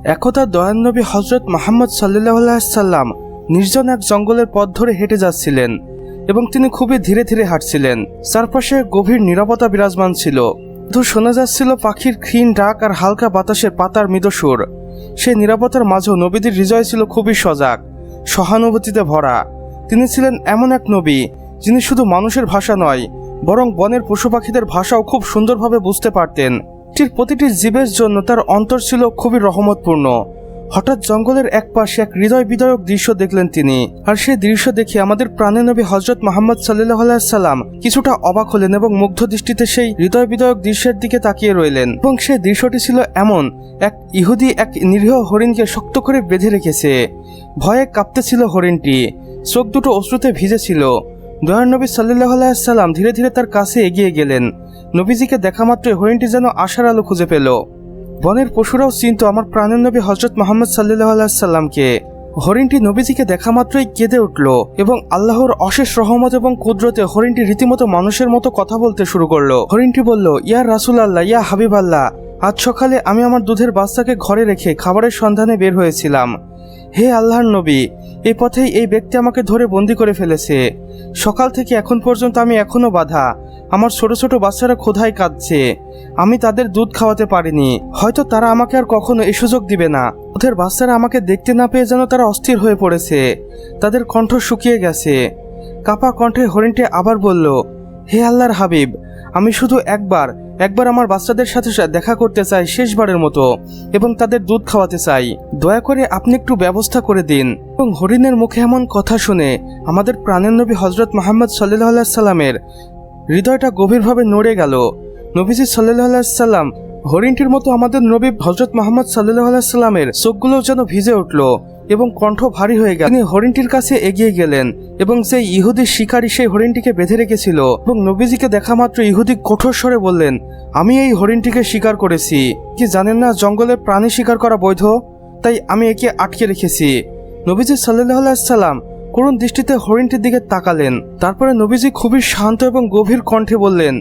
একদা দয়াল নবী হযরত মুহাম্মদ সাল্লাল্লাহু আলাইহি সাল্লাম নির্জন এক জঙ্গলের পথ ধরে হেঁটে যাচ্ছিলেন এবং তিনি খুবই ধীরে ধীরে হাঁটছিলেন। চারপাশে গভীর নীরবতা বিরাজমান ছিল। শুধু শোনা যাচ্ছিল পাখির ক্ষীণ ডাক আর হালকা বাতাসের পাতার মৃদু সুর। সেই নীরবতার মাঝেও নবীদের হৃদয় ছিল খুবই সজাগ, সহানুভূতিতে ভরা। তিনি ছিলেন এমন এক নবী যিনি শুধু মানুষের ভাষা নয়, বরং বনের পশু পাখিদের ভাষাও খুব সুন্দরভাবে বুঝতে পারতেন। প্রতিটি জীবের জন্য তার অন্তর ছিল খুবই রহমতপূর্ণ। হঠাৎ জঙ্গলের এক পাশে এক হৃদয় বিদারক দৃশ্য দেখলেন তিনি, আর সেই দৃশ্য দেখে আমাদের প্রাণের নবী হযরত মুহাম্মদ সাল্লাল্লাহু আলাইহি সাল্লাম কিছুটা অবাক হলেন এবং মুগ্ধ দৃষ্টিতে সেই হৃদয় বিদারক দৃশ্যের দিকে তাকিয়ে রইলেন। এবং সেই দৃশ্যটি ছিল এমন, এক ইহুদি এক নিরীহ হরিণকে শক্ত করে বেঁধে রেখেছে। ভয়ে কাঁপতেছিল হরিণটি, চোখ দুটো অশ্রুতে ভিজেছিল। দয়ার নবী সাল্লাল্লাহু আলাইহি সাল্লাম ধীরে ধীরে তার কাছে এগিয়ে গেলেন। নবীজিকে দেখা মাত্রই হরিণটি যেন আশার আলো খুঁজে পেল। বনের পশুরাও চিনত আমার প্রাণের নবী হযরত মুহাম্মদ সাল্লাল্লাহু আলাইহি সাল্লামকে। হরিণটি নবীজিকে দেখা মাত্রই কেঁদে উঠল এবং আল্লাহর অশেষ রহমত এবং কুদরতে হরিণটি রীতিমতো মানুষের মতো কথা বলতে শুরু করলো। হরিণটি বলল, ইয়া রাসূলুল্লাহ, ইয়া হাবিবাল্লাহ, আজ সকালে আমি আমার দুধের বাচ্চাকে ঘরে রেখে খাবারের সন্ধানে বের হয়েছিলাম। হে আল্লাহর নবী, এই পথেই এই ব্যক্তি আমাকে ধরে বন্দী করে ফেলেছে। সকাল থেকে এখন পর্যন্ত আমি এখনো বাঁধা। আমার ছোট ছোট বাচ্চারা ক্ষুধায় কাঁদছে। আমি তাদের দুধ খাওয়াতে পারিনি। হয়তো তারা আমাকে আর কখনো এই সুযোগ দিবে না। ওদের বাচ্চারা আমাকে দেখতে না পেয়ে যেন তারা অস্থির হয়ে পড়েছে। তাদের কণ্ঠ শুকিয়ে গেছে। কাপা কণ্ঠে হরিণটি আবার বলল, হে আল্লাহর হাবিব, আমি শুধু একবার আমার বাচ্চাদের সাথে দেখা করতে চাই শেষবারের মতো, এবং তাদের দুধ খাওয়াতে চাই। দয়া করে আপনি একটু ব্যবস্থা করে দিন। এবং হরিণের মুখে এমন কথা শুনে আমাদের প্রাণের নবী হযরত মুহাম্মদ সাল্লাল্লাহু আলাইহি সাল্লামের হৃদয়টা গভীরভাবে নড়ে গেল। নবীজি সাল্লাল্লাহু আলাইহি সাল্লাম হরিণটির মতো আমাদের নবী হযরত মুহাম্মদ সাল্লাল্লাহু আলাইহি সাল্লামের চোখগুলো যেন ভিজে উঠল এবং কণ্ঠ ভারী হয়ে গেল। তিনি হরিণটির কাছে এগিয়ে গেলেন এবং সেই ইহুদি শিকারী সেই হরিণটিকে বেঁধে রেখেছিল এবং নবীজিকে দেখা মাত্র ইহুদি কঠোর স্বরে বললেন, আমি এই হরিণটিকে শিকার করেছি। কি জানেন না জঙ্গলে প্রাণী শিকার করা বৈধ? তাই আমি একে আটকে রেখেছি। নবীজি সাল্লাল্লাহু আলাইহি সাল্লাম করুণ দৃষ্টিতে হরিণটির দিকে তাকালেন। তারপরে নবীজি খুবই শান্ত এবং গভীর কণ্ঠে বললেন,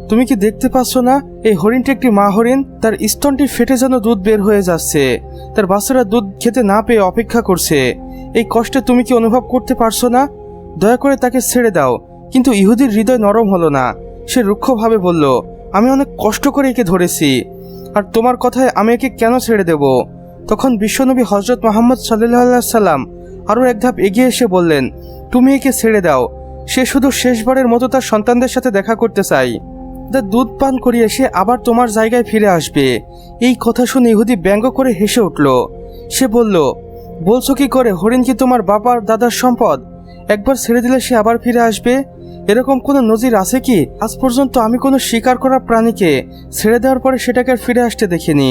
তুমি কি দেখতে পাচ্ছ না এই হরিণটি একটি মা হরিণ? তার স্তনটি ফেটে যেন দুধ বের হয়ে যাচ্ছে। তার বাচ্চারা দুধ খেতে না পেয়ে অপেক্ষা করছে। এই কষ্টে তুমি কি অনুভব করতে পারছো না? দয়া করে তাকে ছেড়ে দাও। কিন্তু ইহুদির হৃদয় নরম হলো না। সে রুক্ষভাবে বলল, আমি অনেক কষ্ট করে একে ধরেছি, আর তোমার কথায় আমি একে কেন ছেড়ে দেব? তখন বিশ্বনবী হযরত মুহাম্মদ সাল্লাল্লাহু আলাইহি সাল্লাম আরও এক ধাপ এগিয়ে এসে বললেন, তুমি একে ছেড়ে দাও। সে শুধু শেষবারের মতো তার সন্তানদের সাথে দেখা করতে চাই। দুধ পান করিয়ে সে আবার তোমার জায়গায় ফিরে আসবে। এই কথা শুনে ইহুদি ব্যঙ্গ করে হেসে উঠল। সে বলল, বলছো কি করে? হরিণ কি তোমার বাবার দাদার সম্পদ? একবার ছেড়ে দিলে সে আবার ফিরে আসবে? এরকম কোনো নজির আছে কি? আজ পর্যন্ত আমি কোনো শিকার করা প্রাণীকে ছেড়ে দেওয়ার পরে সেটাকে আর ফিরে আসতে দেখিনি।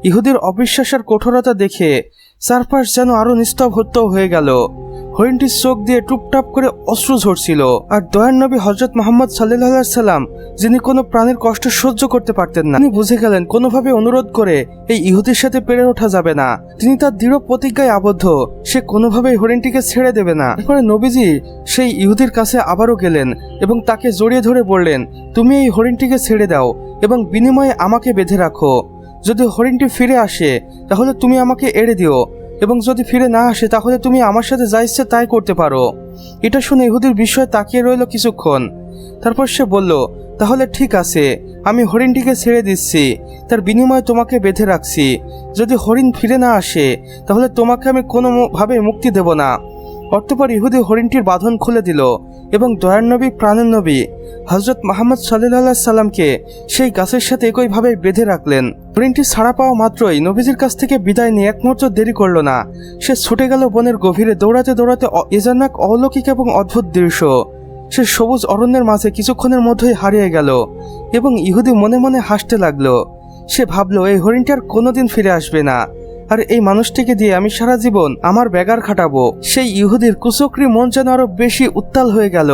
ইহুদির অবিশ্বাস আর কঠোরতা দেখে চারপাশ যেন আরো নিস্তব্ধ হয়ে গেল। হরিণটির চোখ দিয়ে টুপটাপ করে অশ্রু ঝরছিল। আর দয়ার নবী হযরত মুহাম্মদ সাল্লাল্লাহু আলাইহি সাল্লাম, যিনি কোনো প্রাণীর কষ্ট সহ্য করতে পারতেন না, তিনি বুঝে গেলেন কোনোভাবে অনুরোধ করে এই ইহুদির সাথে পেরে ওঠা যাবে না। তিনি তার দৃঢ় প্রতিজ্ঞায় আবদ্ধ, সে কোনোভাবেই হরিণটিকে ছেড়ে দেবে না। এরপরে নবীজি সেই ইহুদির কাছে আবারও গেলেন এবং তাকে জড়িয়ে ধরে বললেন, তুমি এই হরিণটিকে ছেড়ে দাও এবং বিনিময়ে আমাকে বেঁধে রাখো। যদি হরিণটি ফিরে আসে তাহলে তুমি আমাকে এড়ে দিও, এবং যদি ফিরে না আসে তাহলে তুমি আমার সাথে যা ইচ্ছে তাই করতে পারো। এটা শুনে ইহুদির বিস্ময়ে তাকিয়ে রইল কিছুক্ষণ। তারপর সে বলল, তাহলে ঠিক আছে, আমি হরিণটিকে ছেড়ে দিচ্ছি, তার বিনিময়ে তোমাকে বেঁধে রাখছি। যদি হরিণ ফিরে না আসে তাহলে তোমাকে আমি কোনোভাবে মুক্তি দেব না। অতঃপর ইহুদি হরিণটির বাঁধন খুলে দিল এবং দয়ার নবী প্রাণের নবী হযরত মুহাম্মদ সাল্লাল্লাহু আলাইহি সাল্লামকে সেই গাছের সাথে একইভাবে বেঁধে রাখলেন। হরিণটি ছাড়া পাওয়া মাত্রই নবীজির কাছ থেকে বিদায় নিয়ে এক মুহূর্ত দেরি করল না। সে ছুটে গেল বনের গভীরে। দৌড়াতে দৌড়াতে এজানাক অলৌকিক এবং অদ্ভুত দৃশ্য। সে সবুজ অরণ্যের মাঝে কিছুক্ষণের মধ্যেই হারিয়ে গেল এবং ইহুদি মনে মনে হাসতে লাগলো। সে ভাবল, এই হরিণটি আর কোনোদিন ফিরে আসবে না, আর এই মানুষটিকে দিয়ে আমি সারা জীবন আমার ব্যাগার খাটাবো। সেই ইহুদির কুচক্রি মন যেন আরো বেশি উত্তাল হয়ে গেল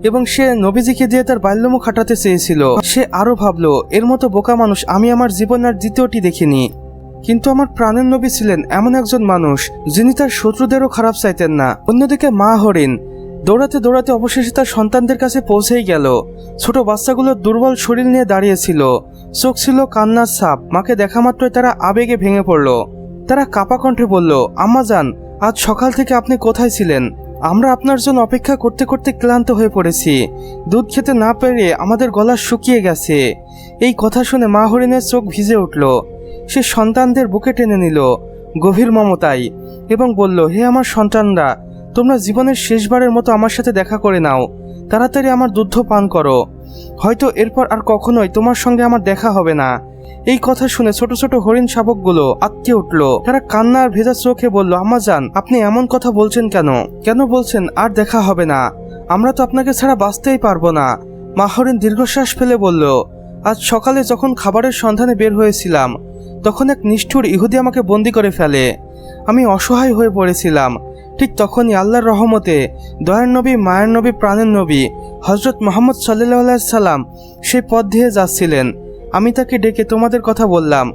এবং সে নবীজিকে দিয়ে তার বাল্যমুখ খাটাতে চেয়েছিল। সে আরো ভাবলো, এর মতো বোকা মানুষ আমি আমার জীবনের দ্বিতীয়টি দেখিনি। কিন্তু আমার প্রাণের নবী ছিলেন এমন একজন মানুষ যিনি তার শত্রুদেরও খারাপ চাইতেন না। অন্যদিকে মা হরিণ দৌড়াতে দৌড়াতে অবশেষে তার সন্তানদের কাছে পৌঁছেই গেল। ছোট বাচ্চাগুলো দুর্বল শরীর নিয়ে দাঁড়িয়েছিল, চোখ ছিল কান্নার ছাপ। মাকে দেখা মাত্রই তারা আবেগে ভেঙে পড়ল। তারা কাঁপা কণ্ঠে বলল, আম্মাজান, আজ সকাল থেকে আপনি কোথায় ছিলেন? আমরা আপনার জন্য অপেক্ষা করতে করতে ক্লান্ত হয়ে পড়েছি। দুধ খেতে না পেরে আমাদের গলা শুকিয়ে গেছে। এই কথা শুনে মা হরিণের চোখ ভিজে উঠল। সে সন্তানদের বুকে টেনে নিল গভীর মমতায় এবং বলল, হে আমার সন্তানরা, তোমরা জীবনের শেষবারের মতো আমার সাথে দেখা করে নাও। তাড়াতাড়ি আমার দুধ পান করো, হয়তো এরপর আর কখনোই তোমার সঙ্গে আমার দেখা হবে না। এই কথা শুনে ছোট ছোট হরিণ শাবকগুলো আটকে উঠল। তারা কান্নার ভেজা চোখে বলল, আম্মাজান, আপনি এমন কথা বলছেন কেন? কেন বলছেন আর দেখা হবে না? আমরা তো আপনাকে ছাড়া বাঁচতেই পারবো না। মা হরিণ দীর্ঘশ্বাস ফেলে বলল, আজ সকালে যখন খাবারের সন্ধানে বের হয়েছিলাম, তখন এক নিষ্ঠুর ইহুদি আমাকে বন্দি করে ফেলে। আমি অসহায় হয়ে পড়েছিলাম। ঠিক তখনই আল্লাহর রহমতে দয়ার নবী, মায়ের নবী, প্রাণের নবী হজরত মুহাম্মদ সাল্লাল্লাহু আলাইহি সাল্লাম সেই পথ দিয়ে যাচ্ছিলেন। আমি তাকে ডেকে তোমাদের কথা বললাম,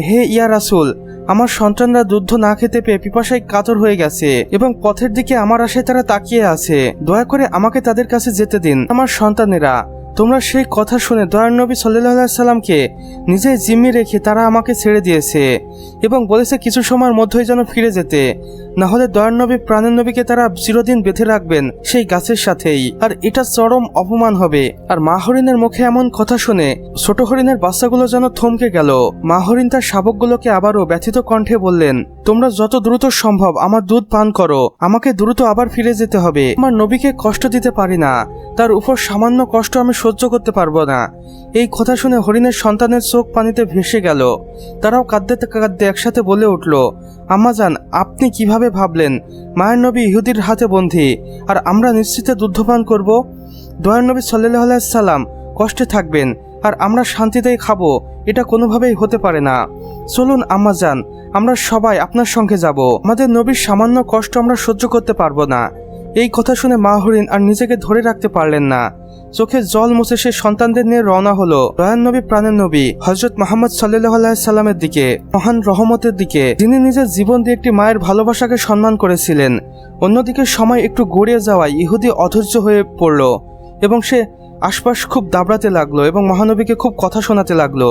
হে ইয়া রাসূল, আমার সন্তানরা দুধ না খেতে পেয়ে পিপাসায় কাতর হয়ে গেছে এবং পথের দিকে আমার আশায় তারা তাকিয়ে আছে। দয়া করে আমাকে তাদের কাছে যেতে দিন। আমার সন্তানেরা, তোমরা সেই কথা শুনে দয়ার নবী সাল্লাল্লাহু আলাইহি সাল্লামকে নিজেই জিম্মি রেখে তারা আমাকে ছেড়ে দিয়েছে এবং বলেছে কিছু সময়ের মধ্যেই যেন ফিরে যেতে, না হলে দয়ার নবী, প্রাণের নবীকে তারা চিরদিন বেঁধে রাখবেন সেই গাছের সাথেই, আর এটা চরম অপমান হবে। আর মা হরিণের মুখে এমন কথা শুনে ছোট হরিণের বাচ্চাগুলো যেন থমকে গেল। মা হরিণ তার শাবকগুলোকে আবারও ব্যথিত কণ্ঠে বললেন, তোমরা যত দ্রুত সম্ভব আমার দুধ পান করো। আমাকে দ্রুত আবার ফিরে যেতে হবে। আমার নবীকে কষ্ট দিতে পারি না, তার উপর সামান্য কষ্ট আমি সহ্য করতে পারবো না। এই কথা শুনে হরিণের সন্তানের চোখ পানিতে ভেসে গেল। তারাও কাঁদতে কাঁদতে একসাথে বলে উঠল, আম্মাজান, আপনি কিভাবে ভাবলেন মায়ের নবী ইহুদির হাতে বন্দী আর আমরা নিশ্চিতে দুগ্ধপান করব? দয়ার নবী সাল্লাল্লাহু আলাইহি সাল্লাম কষ্টে থাকবেন আর আমরা শান্তিতেই খাবো, এটা কোনোভাবেই হতে পারে না। চলুন আম্মাজান, আমরা সবাই আপনার সঙ্গে যাব। আমাদের নবীর সামান্য কষ্ট আমরা সহ্য করতে পারবো না। এই কথা শুনে মা হরিণ আর নিজেকে ধরে রাখতে পারলেন না। চোখে জল মুছে সে সন্তানদের নিয়ে রওনা হলো দয়ার নবী, প্রাণের নবী হযরত মুহাম্মদ সাল্লাল্লাহু আলাইহি সাল্লামের দিকে, মহান রহমতের দিকে, যিনি নিজের জীবন দিয়ে একটি মায়ের ভালোবাসাকে সম্মান করেছিলেন। অন্যদিকে সময় একটু গড়িয়ে যাওয়ায় ইহুদি অধৈর্য হয়ে পড়ল এবং সে আশপাশ খুব দাবড়াতে লাগলো এবং মহানবীকে খুব কথা শোনাতে লাগলো।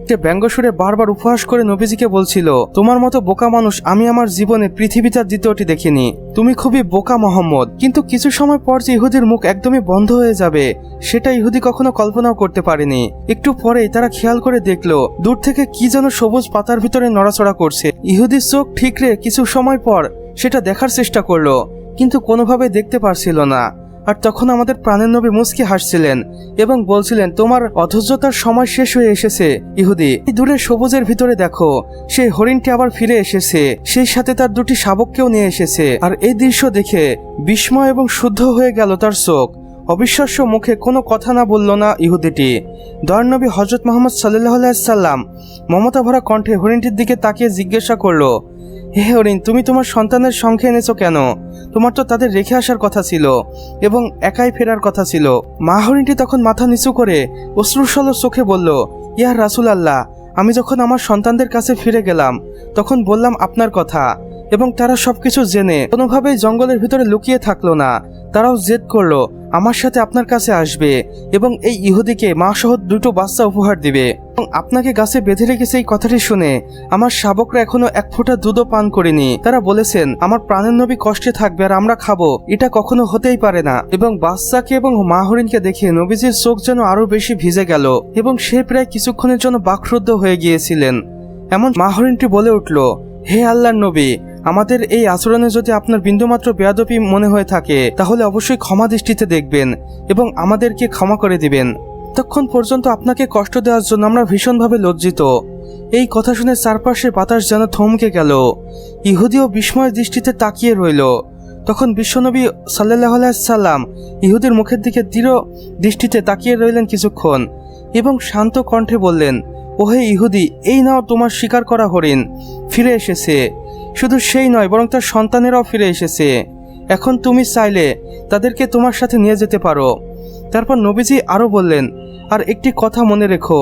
সে ব্যঙ্গসুরে বারবার উপহাস করে নবীজিকে বলছিল, তোমার মতো বোকা মানুষ আমি আমার জীবনে পৃথিবীতে দ্বিতীয়টি দেখিনি। তুমি খুবই বোকা মোহাম্মদ। কিন্তু কিছু সময় পর যে ইহুদির মুখ একদমই বন্ধ হয়ে যাবে সেটা ইহুদি কখনো কল্পনাও করতে পারেনি। একটু পরেই তারা খেয়াল করে দেখলো দূর থেকে কি যেন সবুজ পাতার ভিতরে নড়াচড়া করছে। ইহুদির চোখ ঠিকরে কিছু সময় পর সেটা দেখার চেষ্টা করলো, কিন্তু কোনোভাবে দেখতে পারছিল না। আর তখন আমাদের প্রাণের নবী মুস্কি হাসছিলেন এবং বলছিলেন, তোমার অধৈর্যতার সময় শেষ হয়ে এসেছে ইহুদি। এই দূরে সবুজের ভিতরে দেখো, সেই হরিণটি আবার ফিরে এসেছে, সেই সাথে তার দুটি শাবককেও নিয়ে এসেছে। আর এই দৃশ্য দেখে বিস্ময় এবং শুদ্ধ হয়ে গেল তার চোখ। অবিশ্বাস্য মুখে কোনো কথা না বলল না ইহুদিটি। দয়ার নবী হযরত মুহাম্মদ সাল্লাল্লাহু আলাইহি সাল্লাম মমতা ভরা কণ্ঠে হরিণটির দিকে তাকিয়ে জিজ্ঞাসা করলো, হে হরিণ, তুমি তোমার সন্তানের সংখ্যা এনেছো কেন? তোমার তো তাদের রেখে আসার কথা ছিল এবং একাই ফেরার কথা ছিল। মা হরিণটি তখন মাথা নিচু করে অশ্রুসল চোখে বলল, ইয়া রাসূলুল্লাহ, আমি যখন আমার সন্তানদের কাছে ফিরে গেলাম তখন বললাম আপনার কথা এবং তারা সবকিছু জেনে কোনোভাবেই জঙ্গলের ভিতরে লুকিয়ে থাকলো না। তারাও জেদ করলো আমার সাথে আপনার কাছে আসবে এবং এই ইহুদিকে মা সহ দুটো বাচ্চা উপহার দিবে এবং আপনাকে গাছে বেঁধে রেখেছে। এই কথাটি শুনে আমার শাবকরা এখনো এক ফোঁটা দুধও পান করেনি। তারা বলেছেন, আমার প্রাণের নবী কষ্টে থাকবে আর আমরা খাবো, এটা কখনো হতেই পারে না। এবং বাচ্চাকে এবং মা হরিণকে দেখে নবীজির চোখ যেন আরো বেশি ভিজে গেল এবং সে প্রায় কিছুক্ষণের জন্য বাকরুদ্ধ হয়ে গিয়েছিলেন। এমন মা হরিণটি বলে উঠল, হে আল্লাহর নবী, আমাদের এই আচরণে যদি আপনার বিন্দুমাত্র বেয়াদবি মনে হয়ে থাকে তাহলে অবশ্যই ক্ষমা দৃষ্টিতে দেখবেন এবং আমাদেরকে ক্ষমা করে দিবেন। ততক্ষণ পর্যন্ত আপনাকে কষ্ট দেওয়ার জন্য আমরা ভীষণভাবে লজ্জিত। এই কথা শুনে চারপাশে বাতাস যেন থমকে গেল। ইহুদিও বিস্ময়ের দৃষ্টিতে তাকিয়ে রইল। তখন বিশ্বনবী সাল্লাল্লাহু আলাইহি সাল্লাম ইহুদির মুখের দিকে দৃঢ় দৃষ্টিতে তাকিয়ে রইলেন কিছুক্ষণ এবং শান্ত কণ্ঠে বললেন, ওহে ইহুদি, এই নাও তোমার শিকার করা হরিণ ফিরে এসেছে। শুধু সেই নয়, বরং তার সন্তানেরাও ফিরে এসেছে। এখন তুমি চাইলে তাদেরকে তোমার সাথে নিয়ে যেতে পারো। তারপর নবীজি আরও বললেন, আর একটি কথা মনে রেখো,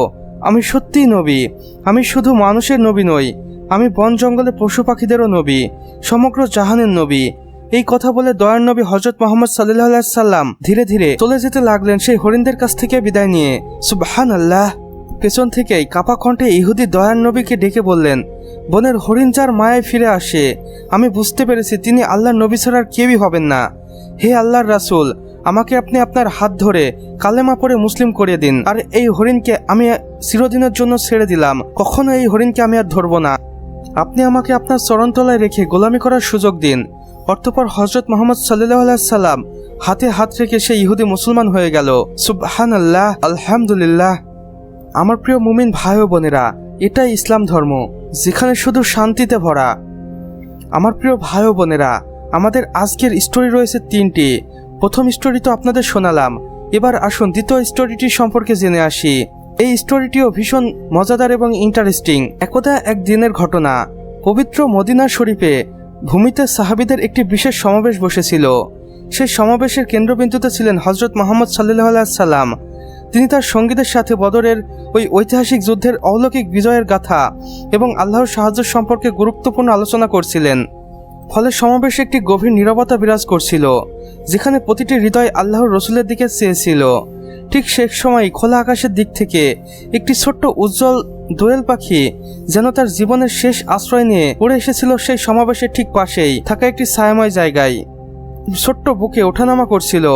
আমি সত্যিই নবী। আমি শুধু মানুষের নবী নই, আমি বন জঙ্গলে পশু পাখিদেরও নবী, সমগ্র জাহানের নবী। এই কথা বলে দয়ার নবী হযরত মুহাম্মদ সাল্লাল্লাহু আলাইহি সাল্লাম ধীরে ধীরে চলে যেতে লাগলেন সেই হরিণদের কাছ থেকে বিদায় নিয়ে। সুবহানাল্লাহ। পেছন থেকেই কাপা কণ্ঠে ইহুদি দয়ার নবীকে ডেকে বললেন, বনের হরিণ যার মায়ায় ফিরে আসে, আমি বুঝতে পেরেছি তিনি আল্লাহর নবী ছাড়া আর কেউই হবেন না। হে আল্লাহর রাসূল, আমাকে আপনি আপনার হাত ধরে কালেমা পড়ে মুসলিম করিয়ে দিন, আর এই হরিণকে আমি চিরদিনের জন্য ছেড়ে দিলাম। কখনো এই হরিণকে আমি আর ধরব না। আপনি আমাকে আপনার চরণতলায় রেখে গোলামি করার সুযোগ দিন। অতঃপর হযরত মুহাম্মদ সাল্লাল্লাহু আলাইহি সাল্লাম হাতে হাত রেখে সেই ইহুদি মুসলমান হয়ে গেল। সুবহানাল্লাহ, আলহামদুলিল্লাহ। আমার প্রিয় মুমিন ভাই ও বোনেরা, এটাই ইসলাম ধর্ম, যেখানে শুধু শান্তিতে ভরা। আমার প্রিয় ভাই ও বোনেরা, আমাদের আজকের স্টোরি রয়েছে 3টি। প্রথম স্টোরি তো আপনাদের শোনালাম, এবার আসুন দ্বিতীয় স্টোরিটি সম্পর্কে জেনে আসি। এই স্টোরিটিও ভীষণ মজাদার এবং ইন্টারেস্টিং। একদা এক দিনের ঘটনা। পবিত্র মদিনা শরীফে ভূমিতে সাহাবীদের একটি বিশেষ সমাবেশ বসেছিল। সেই সমাবেশের কেন্দ্রবিন্দুতে ছিলেন হযরত মুহাম্মদ সাল্লাল্লাহু আলাইহি সাল্লাম। তিনি তার সঙ্গীদের সাথে বদরের ওই ঐতিহাসিক যুদ্ধের অলৌকিক বিজয়ের গাথা এবং আল্লাহর সাহায্য সম্পর্কে গুরুত্বপূর্ণ আলোচনা করছিলেন। ফলে সমাবেশে একটি গভীর নীরবতা বিরাজ করছিল, যেখানে প্রতিটি হৃদয় আল্লাহর রসুলের দিকে চেয়েছিল। ঠিক সেই সময় খোলা আকাশের দিক থেকে একটি ছোট্ট উজ্জ্বল দোয়েল পাখি যেন তার জীবনের শেষ আশ্রয় নিয়ে উড়ে এসেছিল সেই সমাবেশের ঠিক পাশেই থাকা একটি ছায়াময় জায়গায়। ছোট্ট বুকে ওঠানামা করছিল,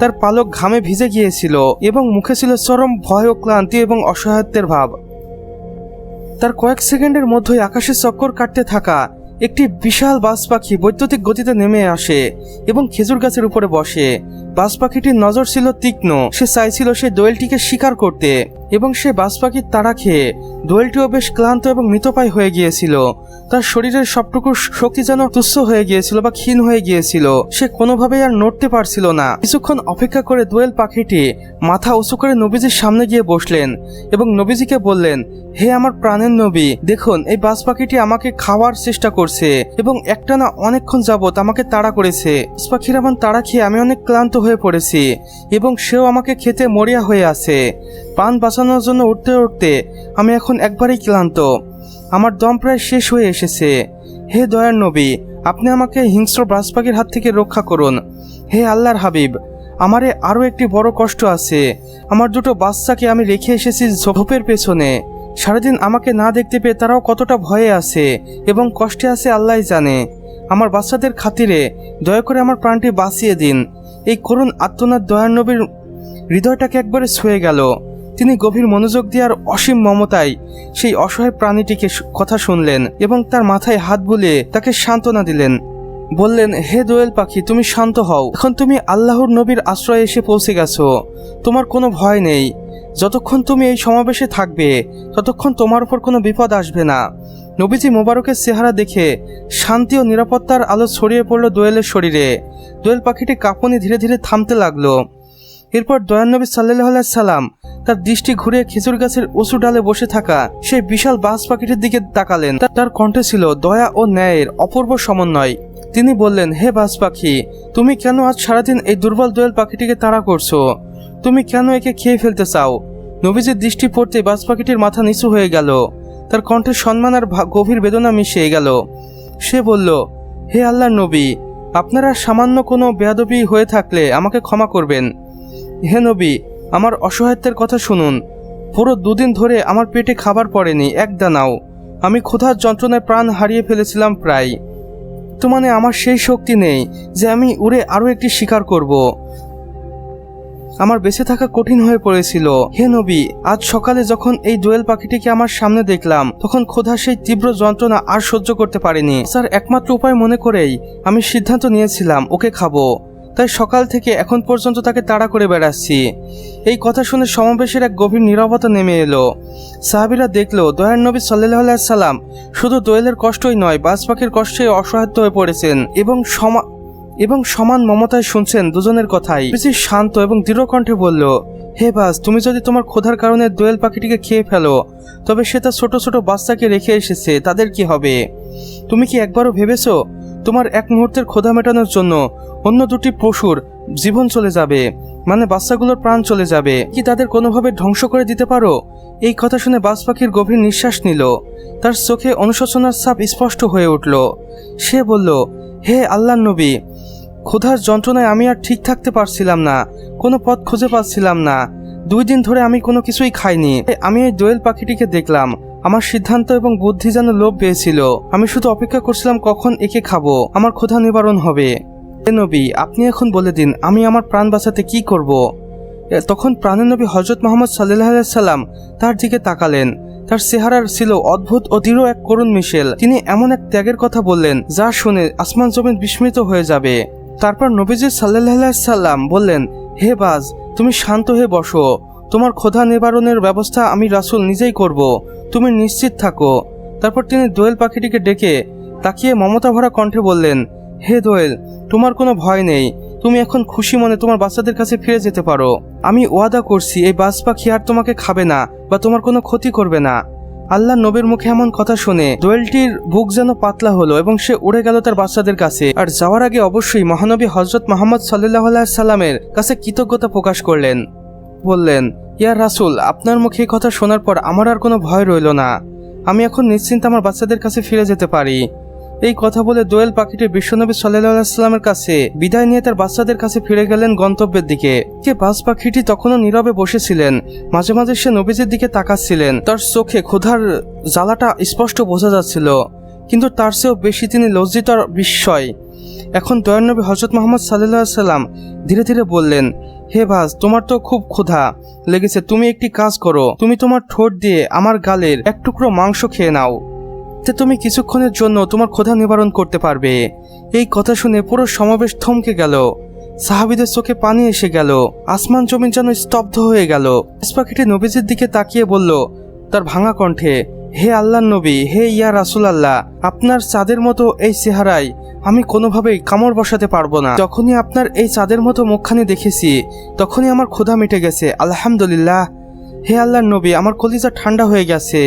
তার পালক ঘামে ভিজে গিয়েছিল এবং মুখে ছিল চরম ভয় ও ক্লান্তি এবং অসহায়ত্বের ভাব। তার কয়েক সেকেন্ডের মধ্যেই আকাশে চক্কর কাটতে থাকা একটি বিশাল বাজ পাখি বৈদ্যুতিক গতিতে নেমে আসে এবং খেজুর গাছের উপরে বসে। বাজ পাখিটির নজর ছিল তীক্ষ্ণ, সে চাইছিল সেই দোয়েলটিকে শিকার করতে, এবং সে বাজ পাখির তাড়া খেয়ে দোয়েলটিও বেশ ক্লান্ত এবং মৃতপ্রায় হয়ে গিয়েছিল। তার শরীরের সবটুকু শক্তি যেন তুচ্ছ হয়ে গিয়েছিল বা ক্ষীণ হয়ে গিয়েছিল। সে কোনোভাবেই আর নড়তে পারছিল না। কিছুক্ষণ অপেক্ষা করে দোয়েল পাখিটি মাথা উঁচু করে নবীজির সামনে গিয়ে বসলেন এবং নবীজিকে বললেন, হে আমার প্রাণের নবী, দেখুন এই বাজ পাখিটি আমাকে খাওয়ার চেষ্টা করছে এবং একটানা অনেকক্ষণ যাবত আমাকে তাড়া করেছে। বাজ পাখির আমার তাড়া খেয়ে আমি অনেক ক্লান্ত হয়ে পড়েছি এবং সেও আমাকে খেতে মরিয়া হয়ে আছে। প্রাণ বাঁচানোর জন্য উঠতে উঠতে আমি এখন একবারেই ক্লান্ত, আমার দম প্রায় শেষ হয়ে এসেছে। হে দয়ার নবী, আপনি আমাকে হিংস্র বাজ পাখির হাত থেকে রক্ষা করুন। হে আল্লাহর হাবিব, আমারে আরও একটি বড় কষ্ট আছে। আমার দুটো বাচ্চাকে আমি রেখে এসেছি ঝোপের পেছনে। সারাদিন আমাকে না দেখতে পেয়ে তারাও কতটা ভয়ে আছে এবং কষ্টে আছে আল্লাহই জানে। আমার বাচ্চাদের খাতিরে দয়া করে আমার প্রাণটি বাঁচিয়ে দিন। এই করুণ আর্তনাদ দয়ার নবীর হৃদয়টাকে একবারে ছুঁয়ে গেল। তিনি গভীর মনোযোগ দিয়ে আর অসীম মমতায় সেই অসহায় প্রাণীটিকে কথা শুনলেন এবং তার মাথায় হাত বুলিয়ে তাকে সান্ত্বনা দিলেন। বললেন, হে দোয়েল পাখি, তুমি শান্ত হও। এখন তুমি আল্লাহর নবীর আশ্রয়ে এসে পৌঁছে গেছো, তোমার কোনো ভয় নেই। যতক্ষণ তুমি এই সমাবেশে থাকবে ততক্ষণ তোমার উপর কোনো বিপদ আসবে না। নবীজি মোবারকের চেহারা দেখে শান্তি ও নিরাপত্তার আলো ছড়িয়ে পড়ল দোয়েলের শরীরে। দোয়েল পাখিটি কাঁপুনি ধীরে ধীরে থামতে লাগলো। এরপর দয়ার নবী সাল্লাল্লাহু আলাইহি সাল্লাম তার দৃষ্টি ঘুরে খেজুর গাছের উঁচু ডালে বসে থাকা সেই বিশাল বাজ পাখিটির দিকে তাকালেন। তার কণ্ঠে ছিল দয়া ও ন্যায়ের অপূর্ব সমন্বয়। তিনি বললেন, হে বাজ পাখি, তুমি কেন আজ সারাদিন এই দুর্বল দোয়েল পাখিটিকে তাড়া করছো? তুমি কেন একে খেয়ে ফেলতে চাও? নবীজির দৃষ্টি পড়তে বাজ পাখিটির মাথা নিচু হয়ে গেল, তার কণ্ঠে সম্মান আর গভীর বেদনা মিশিয়ে গেল। সে বলল, হে আল্লাহর নবী, আপনারা সামান্য কোনো বেয়াদবি হয়ে থাকলে আমাকে ক্ষমা করবেন। হে নবী, আমার অসহায়ত্বের কথা শুনুন। পুরো 2 দিন ধরে আমার পেটে খাবার পড়েনি এক দানাও। আমি ক্ষুধার যন্ত্রণায় প্রাণ হারিয়ে ফেলেছিলাম প্রায়। তো মানে আমার সেই শক্তি নেই যে আমি উড়ে আরও একটি শিকার করব। আমার বেঁচে থাকা কঠিন হয়ে পড়েছিল। হে নবী, আজ সকালে যখন এই দোয়েল পাখিটিকে আমার সামনে দেখলাম তখন ক্ষুধার সেই তীব্র যন্ত্রণা আর সহ্য করতে পারিনি। স্যার, একমাত্র উপায় মনে করেই আমি সিদ্ধান্ত নিয়েছিলাম ওকে খাবো। তাই সকাল থেকে এখন পর্যন্ত তাকে তাড়া করে বেড়াচ্ছি। এই কথা শুনে সমাবেশের এক গভীর নীরবতা নেমে এলো। সাহাবীরা দেখলো দয়ার নবী সাল্লাল্লাহু আলাইহি সাল্লাম শুধু দোয়েলের কষ্টই নয়, বাজ পাখির কষ্টে অসহায়ত্ব হয়ে পড়েছেন এবং সমান মমতায় শুনছেন দুজনের কথাই। বেশি শান্ত এবং দৃঢ় কণ্ঠে বলল, হে বাজ, তুমি যদি তোমার ক্ষুধার কারণে দোয়েল পাখিটিকে খেয়ে ফেলো তবে সে তার ছোট ছোট বাচ্চাকে রেখে এসেছে, তাদের কি হবে? তুমি কি একবারও ভেবেছো তোমার এক মুহূর্তের ক্ষুধা মেটানোর জন্য অন্য 2টি পশুর জীবন চলে যাবে, মানে বাচ্চাগুলোর প্রাণ চলে যাবে? কি তাদের কোনোভাবে ধ্বংস করে দিতে পারো? এই কথা শুনে বাজ পাখির গভীর নিঃশ্বাস নিল। তার চোখে অনুশোচনার ছাপ স্পষ্ট হয়ে উঠল। সে বলল, হে আল্লাহর নবী, ক্ষুধার যন্ত্রণায় আমি আর ঠিক থাকতে পারছিলাম না, কোনো পথ খুঁজে পাচ্ছিলাম না। 2 দিন ধরে আমি কোনো কিছুই খাইনি। আমি এই দোয়েল পাখিটিকে দেখলাম, আমার সিদ্ধান্ত এবং বুদ্ধি যেন লোপ পেয়েছিল। আমি শুধু অপেক্ষা করছিলাম কখন একে খাবো, আমার ক্ষুধা নিবারণ হবে। হে নবী, আপনি এখন বলে দিন আমি আমার প্রাণ বাঁচাতে কি করব? তখন প্রাণের নবী হযরত মুহাম্মদ সাল্লাল্লাহু আলাইহি সাল্লাম তার দিকে তাকালেন। তার চেহারার ছিল অদ্ভুত ও দৃঢ় এক করুণ মিশেল। তিনি এমন এক ত্যাগের কথা বললেন যা শুনে আসমান জমিন বিস্মিত হয়ে যাবে। তারপর নবীজি সাল্লাল্লাহু আলাইহি সাল্লাম বললেন, হে বাজ, তুমি শান্ত হয়ে বসো, তোমার ক্ষুধা নিবারণের ব্যবস্থা আমি রাসূল নিজেই করব, তুমি নিশ্চিত থাকো। তারপর তিনি দোয়েল পাখিটিকে ডেকে তাকিয়ে মমতা ভরা কণ্ঠে বললেন, হে দোয়েল, তোমার কোনো ভয় নেই, তুমি এখন খুশি মনে তোমার বাচ্চাদের কাছে ফিরে যেতে পারো। আমি ওয়াদা করছি এই বাজ পাখি আর তোমাকে খাবে না বা তোমার কোনো ক্ষতি করবে না। আল্লাহ নবীর মুখে এমন কথা শুনে দোয়েলটির বুক যেন পাতলা হলো এবং সে উড়ে গেল তার বাচ্চাদের কাছে। আর যাওয়ার আগে অবশ্যই মহানবী হযরত মুহাম্মদ সাল্লাল্লাহু আলাইহি সাল্লামের কাছে কৃতজ্ঞতা প্রকাশ করলেন। বললেন, ইয়া রাসূল, আপনার মুখে এই কথা শোনার পর আমার আর কোনো ভয় রইল না, আমি এখন নিশ্চিন্তে আমার বাচ্চাদের কাছে ফিরে যেতে পারি। এই কথা বলে দোয়েল পাখিটি বিশ্বনবী সাল্লাল্লাহু আলাইহি সাল্লামের কাছে বিদায় নিয়ে তার বাচ্চাদের কাছে ফিরে গেলেন গন্তব্যের দিকে। বাজ পাখিটি তখনও নীরবে বসেছিলেন, মাঝে মাঝে সে নবীজির দিকে তাকাচ্ছিলেন। তার চোখে ক্ষুধার জ্বালাটা স্পষ্ট বোঝা যাচ্ছিল, কিন্তু তার চেয়েও বেশি তিনি লজ্জিত আর বিস্ময়। এখন দয়ার নবী হযরত মুহাম্মদ সাল্লাল্লাহু আলাইহি সাল্লাম ধীরে ধীরে বললেন, হে বাজ, তোমার তো খুব ক্ষুধা লেগেছে, তুমি একটি কাজ করো, তুমি তোমার ঠোঁট দিয়ে আমার গালের এক টুকরো মাংস খেয়ে নাও, তুমি কিছুক্ষণের জন্য তোমার ক্ষুধা নিবারণ করতে পারবে। এই কথা শুনে পুরো সমাবেশ থমকে গেল, সাহাবীদের চোখে পানি এসে গেল, আসমান জমিন যেন স্তব্ধ হয়ে গেল। পাখিটি নবীজির দিকে তাকিয়ে বলল তার ভাঙা কণ্ঠে, হে আল্লাহর নবী, হে ইয়া রাসূলুল্লাহ, আপনার চাঁদের মতো এই চেহারায় আমি কোনোভাবেই কামড় বসাতে পারবো না। যখনই আপনার এই চাঁদের মতো মুখখানি দেখেছি তখনই আমার ক্ষুধা মিটে গেছে, আলহামদুলিল্লাহ। হে আল্লাহর নবী, আমার কলিজা ঠান্ডা হয়ে গেছে।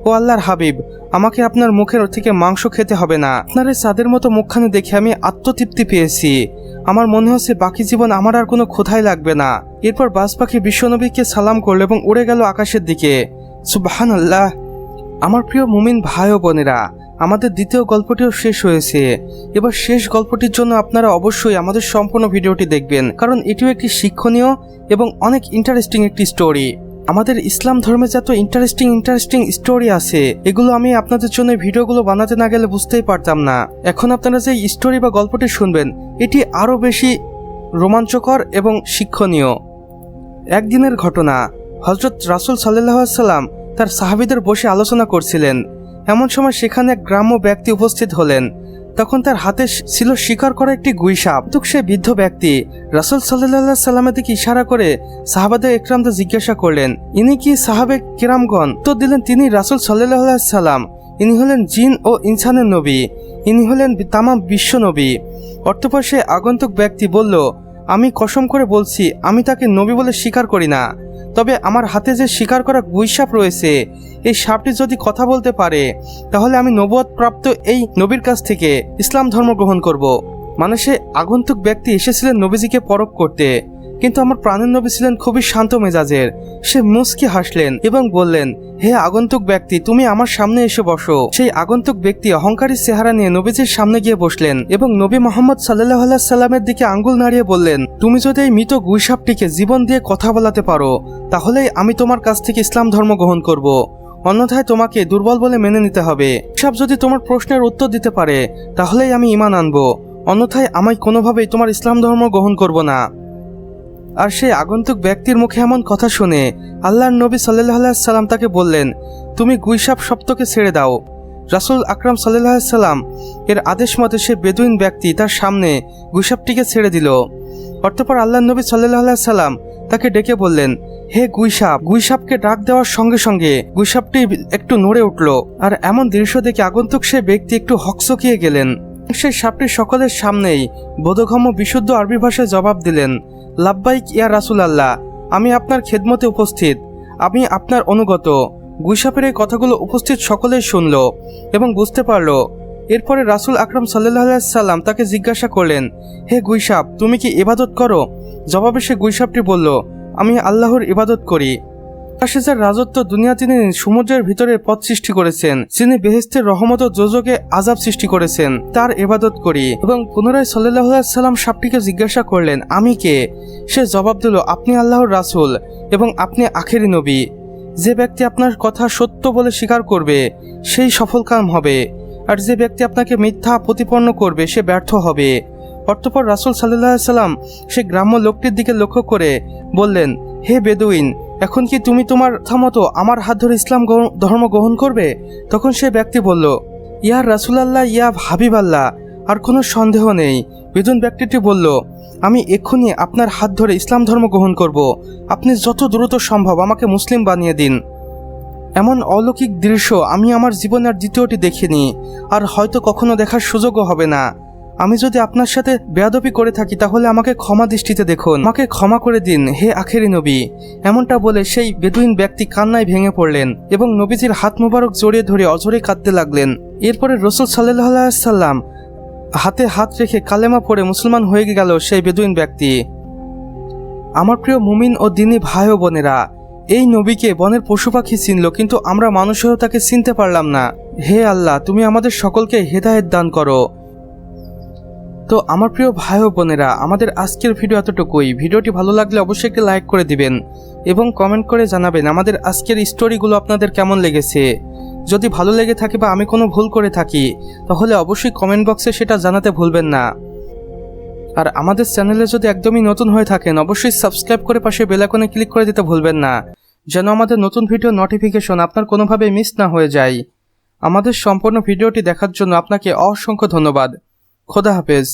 ও আল্লাহর হাবিব, আমাকে আপনার মুখের থেকে মাংস খেতে হবে না। আপনার এই চাঁদের মতো মুখখানি দেখে আমি আত্মতৃপ্তি পেয়েছি, আমার মনে হচ্ছে বাকি জীবন আমার আর কোনো ক্ষুধাই লাগবে না। এরপর বাজ পাখি বিশ্বনবীকে সালাম করল এবং উড়ে গেল আকাশের দিকে। সুবহানাল্লাহ। আমার প্রিয় মুমিন ভাই ও বোনেরা, আমাদের দ্বিতীয় গল্পটিও শেষ হয়েছে। এবার শেষ গল্পটির জন্য আপনারা অবশ্যই আমাদের সম্পূর্ণ ভিডিওটি দেখবেন, কারণ এটিও একটি শিক্ষণীয় এবং অনেক ইন্টারেস্টিং একটি স্টোরি। আমাদের ইসলাম ধর্মে যত ইন্টারেস্টিং স্টোরি আছে, এগুলো আমি আপনাদের জন্য ভিডিওগুলো বানাতে না গেলে বুঝতেই পারতাম না। এখন আপনারা যে স্টোরি বা গল্পটি শুনবেন এটি আরও বেশি রোমাঞ্চকর এবং শিক্ষণীয়। একদিনের ঘটনা, হযরত রাসূল সাল্লাল্লাহু আলাইহি সাল্লাম তার সাহাবীদের বসে আলোচনা করছিলেন। এমন সময় সেখানে এক গ্রাম্য ব্যক্তি উপস্থিত হলেন। তখন তার হাতে ছিল শিকার করা একটি গুইসাপ। সে বৃদ্ধ ব্যক্তি রাসূল সাল্লাল্লাহু আলাইহি সাল্লামের দিকে ইশারা করে সাহাবাদের একরামদের জিজ্ঞাসা করলেন, ইনি কি সাহাবে কিরামগণ? উত্তর দিলেন, তিনি রাসূল সাল্লাল্লাহু আলাইহি সাল্লাম। ইনি হলেন জিন ও ইনসানের নবী, ইনি হলেন তামাম বিশ্ব নবী। অতঃপর সে আগন্তুক ব্যক্তি বলল, আমি কসম করে বলছি আমি তাকে নবী বলে স্বীকার করি না, তবে আমার হাতে যে শিকার করা গুইসাপ রয়েছে, এই সাপটি যদি কথা বলতে পারে তাহলে আমি নবুয়ত প্রাপ্ত এই নবীর কাছ থেকে ইসলাম ধর্ম গ্রহণ করব। মানে সে আগন্তুক ব্যক্তি এসেছিলেন নবীজিকে পরখ করতে, কিন্তু আমার প্রাণের নবী ছিলেন খুবই শান্ত মেজাজের। সে মুচকি হাসলেন এবং বললেন, হে আগন্তুক ব্যক্তি, তুমি আমার সামনে এসে বসো। সেই আগন্তুক ব্যক্তি অহংকারী চেহারা নিয়ে নবীজির সামনে গিয়ে বসলেন এবং নবী মুহাম্মদ সাল্লাল্লাহু আলাইহি সাল্লামের দিকে আঙ্গুল নাড়িয়ে বললেন, তুমি যদি এই মৃত গুইসাপটিকে জীবন দিয়ে কথা বলাতে পারো তাহলেই আমি তোমার কাছ থেকে ইসলাম ধর্ম গ্রহণ করব, অন্যথায় তোমাকে দুর্বল বলে মেনে নিতে হবে। সব যদি তোমার প্রশ্নের উত্তর দিতে পারে তাহলেই আমি ঈমান আনবো, অন্যথায় আমি কোনোভাবেই তোমার ইসলাম ধর্ম গ্রহণ করব না। আর সেই আগন্তুক ব্যক্তির মুখে এমন কথা শুনে আল্লাহর নবী সাল্লাল্লাহু আলাইহি সাল্লাম তাকে বললেন, তুমি গুইসাপ শব্দকে ছেড়ে দাও। রাসূল আকরাম সাল্লাল্লাহু আলাইহি সাল্লাম এর আদেশ মতে সে বেদুইন ব্যক্তি তার সামনে গুইসাপটিকে ছেড়ে দিল। অতঃপর আল্লাহর নবী সাল্লাল্লাহু আলাইহি সাল্লাম তাকে ডেকে বললেন, হে গুইসাপ। গুইসাপকে ডাক দেওয়ার সঙ্গে সঙ্গে গুইসাপটি একটু নড়ে উঠল। আর এমন দৃশ্য দেখে আগন্তুক সে ব্যক্তি একটু হকচকিয়ে গেলেন। সেই সাপটি সকলের সামনেই বোধগম্য বিশুদ্ধ আরবি ভাষায় জবাব দিলেন, লাব্বাইক ইয়া রাসূলুল্লাহ, আমি আপনার খেদমতে উপস্থিত, আমি আপনার অনুগত। গুইসাপের এই কথাগুলো উপস্থিত সকলেই শুনল এবং বুঝতে পারল। এরপরে রাসূল আকরাম সাল্লাল্লাহু আলাইহি সাল্লাম তাকে জিজ্ঞাসা করলেন, হে গুইসাপ, তুমি কি ইবাদত করো? জবাবে সে গুইসাপটি বলল, আমি আল্লাহর ইবাদত করি। আকাশে রাজত্ব দুনিয়া তিনি সমুদ্রের ভিতরে পথ সৃষ্টি করেছেন, যিনি বেহেশতের রহমত ও দোজখে আযাব সৃষ্টি করেছেন, তার ইবাদত করি। এবং পুনরায় সাল্লাল্লাহু আলাইহি সাল্লাম সাপটিকে জিজ্ঞাসা করলেন, আমি কে? সে জবাব দিল, আপনি আল্লাহর রাসূল এবং আপনি আখেরি নবী। যে ব্যক্তি আপনার কথা সত্য বলে স্বীকার করবে সেই সফলকাম হবে, আর যে ব্যক্তি আপনাকে মিথ্যা প্রতিপন্ন করবে সে ব্যর্থ হবে। অতঃপর রাসূল সাল্লাল্লাহু আলাইহি সাল্লাম সেই গ্রাম্য লোকটির দিকে লক্ষ্য করে বললেন, হে বেদুইন, এখন কি তুমি তোমার মতো আমার হাত ধরে ইসলাম ধর্ম গ্রহণ করবে? তখন সে ব্যক্তি বলল, ইয়া রাসূলুল্লাহ, ইয়া হাবিবাল্লাহ, আর কোনো সন্দেহ নেই। বেদুইন ব্যক্তিটি বলল, আমি এক্ষুনি আপনার হাত ধরে ইসলাম ধর্ম গ্রহণ করব। আপনি যত দ্রুত সম্ভব আমাকে মুসলিম বানিয়ে দিন। এমন অলৌকিক দৃশ্য আমি আমার জীবনে আর দ্বিতীয়টি দেখিনি, আর হয়তো কখনো দেখার সুযোগও হবে না। আমি যদি আপনার সাথে বেয়াদবি করে থাকি তাহলে আমাকে ক্ষমা দৃষ্টিতে দেখুন, আমাকে ক্ষমা করে দিন হে আখেরি নবী। এমনটা বলে সেই বেদুইন ব্যক্তি কান্নায় ভেঙে পড়লেন এবং নবীজির হাত মোবারক জড়িয়ে ধরে অঝরে কাঁদতে লাগলেন। এরপরে রাসূল সাল্লাল্লাহু আলাইহি সাল্লাম হাতে হাত রেখে কালেমা পড়ে মুসলমান হয়ে গেল সেই বেদুইন ব্যক্তি। আমার প্রিয় মুমিন ও দিনী ভাই ও বোনেরা, এই নবীকে বনের পশু পাখি চিনল, কিন্তু আমরা মানুষেও তাকে চিনতে পারলাম না। হে আল্লাহ, তুমি আমাদের সকলকে হেদায়েত দান করো। তো আমার প্রিয় ভাই ও বোনেরা, আমাদের আজকের ভিডিও এতটুকুই। ভিডিওটি ভালো লাগলে অবশ্যই একটি লাইক করে দিবেন এবং কমেন্ট করে জানাবেন আমাদের আজকের স্টোরিগুলো আপনাদের কেমন লেগেছে। যদি ভালো লেগে থাকে বা আমি কোনো ভুল করে থাকি তাহলে অবশ্যই কমেন্ট বক্সে সেটা জানাতে ভুলবেন না। আর আমাদের চ্যানেলে যদি একদমই নতুন হয়ে থাকেন অবশ্যই সাবস্ক্রাইব করে পাশে বেল আইকনে ক্লিক করে দিতে ভুলবেন না, যেন আমাদের নতুন ভিডিও নোটিফিকেশন আপনার কোনোভাবে মিস না হয়ে যায়। আমাদের সম্পূর্ণ ভিডিওটি দেখার জন্য আপনাকে অসংখ্য ধন্যবাদ। খোদা হাফেজ।